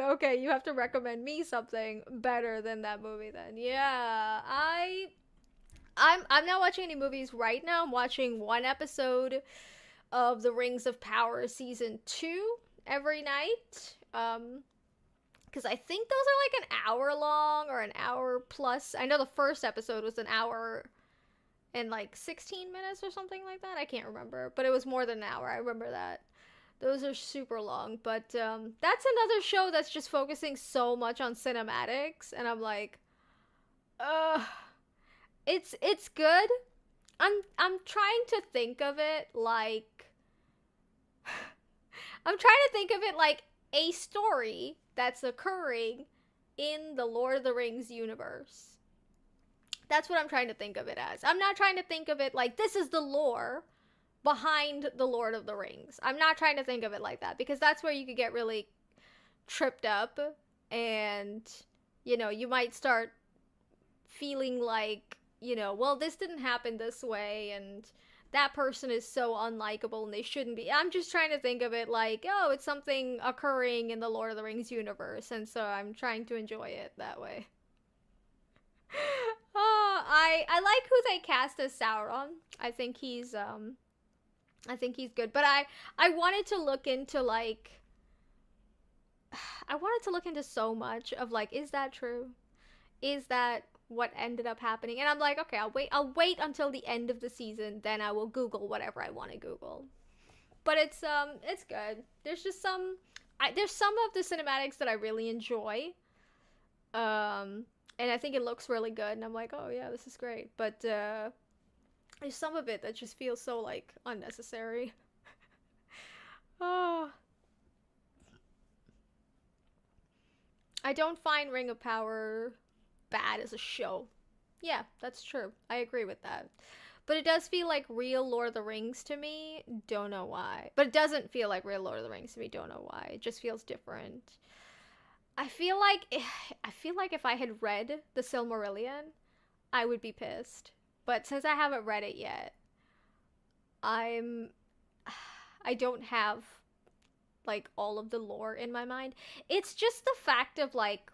Okay, you have to recommend me something better than that movie then. Yeah, I'm not watching any movies right now. I'm watching one episode of The Rings of Power season 2 every night. Because I think those are like an hour long or an hour plus. I know the first episode was an hour and like 16 minutes or something like that. I can't remember, but it was more than an hour. I remember that. Those are super long, but that's another show that's just focusing so much on cinematics, and I'm like, uh, it's good. I'm trying to think of it like I'm trying to think of it like a story that's occurring in the Lord of the Rings universe. That's what I'm trying to think of it as. I'm not trying to think of it like this is the lore behind the Lord of the Rings. I'm not trying to think of it like that because that's where you could get really tripped up and you might start feeling like, well, this didn't happen this way and that person is so unlikable and they shouldn't be. I'm just trying to think of it like, oh, it's something occurring in the Lord of the Rings universe, and so I'm trying to enjoy it that way. Oh, I like who they cast as Sauron. I think he's good, but I wanted to look into like I wanted to look into so much of like, is that true? Is that what ended up happening? And I'm like, okay, I'll wait until the end of the season, then I will Google whatever I want to Google. But it's good. There's some of the cinematics that I really enjoy. And I think it looks really good and I'm like, oh yeah, this is great. But there's some of it that just feels so like unnecessary. Oh, I don't find Ring of Power bad as a show. Yeah, that's true. I agree with that. But it does feel like real Lord of the Rings to me. Don't know why. But it doesn't feel like real Lord of the Rings to me. Don't know why. It just feels different. I feel like I feel like if I had read the Silmarillion, I would be pissed. But since I haven't read it yet, I'm I don't have like all of the lore in my mind. It's just the fact of like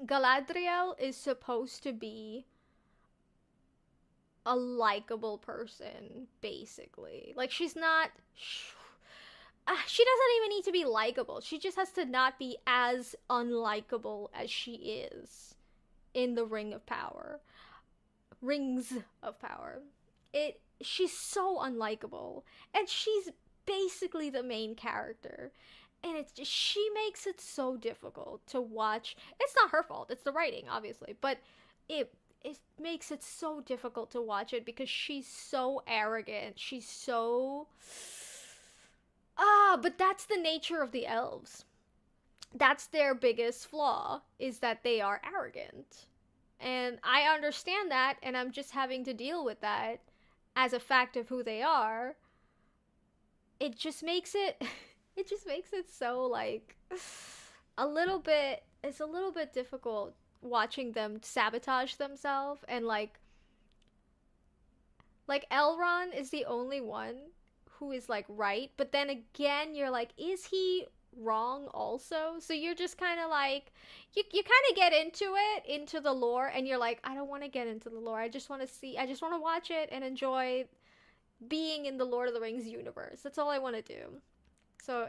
Galadriel is supposed to be a likable person, basically. Like she's not. She doesn't even need to be likable. She just has to not be as unlikable as she is in the Ring of Power. Rings of Power. She's so unlikable, and she's basically the main character. And it's just she makes it so difficult to watch. It's not her fault. It's the writing, obviously, but it makes it so difficult to watch it because she's so arrogant. She's so but that's the nature of the elves. That's their biggest flaw is that they are arrogant. And I understand that and I'm just having to deal with that as a fact of who they are. It just makes it it just makes it so like it's a little bit difficult watching them sabotage themselves and like Elrond is the only one who is like right, but then again you're like, is he wrong also? So you're just kind of like you kind of get into the lore, and you're like, I don't want to get into the lore. I just want to watch it and enjoy being in the Lord of the Rings universe. That's all I want to do. So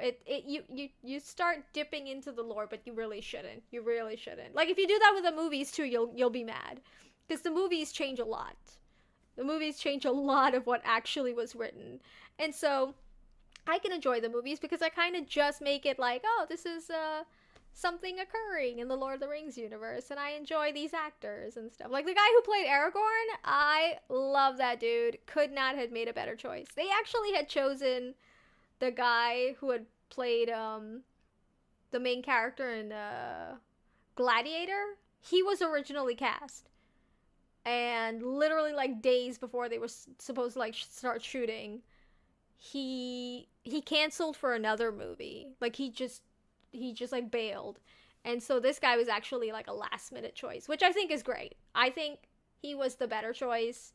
you start dipping into the lore, but you really shouldn't. You really shouldn't. Like if you do that with the movies too, you'll be mad because the movies change a lot. The movies change a lot of what actually was written, and so I can enjoy the movies because I kind of just make it like, oh, this is something occurring in the Lord of the Rings universe, and I enjoy these actors and stuff. Like the guy who played Aragorn, I love that dude. Could not have made a better choice. They actually had chosen the guy who had played the main character in Gladiator. He was originally cast, and literally like days before they were supposed to like start shooting, he canceled for another movie. Like he just like bailed. And so this guy was actually like a last minute choice, which I think is great. I think he was the better choice.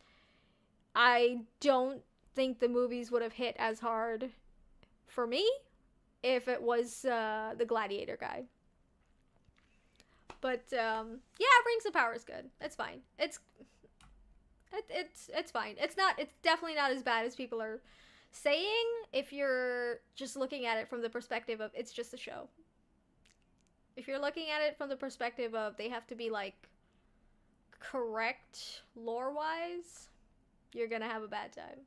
I don't think the movies would have hit as hard for me if it was the Gladiator guy. But yeah, Rings of Power is good. It's fine. It's fine. It's not. It's definitely not as bad as people are saying. If you're just looking at it from the perspective of it's just a show. If you're looking at it from the perspective of they have to be like correct lore wise, you're gonna have a bad time.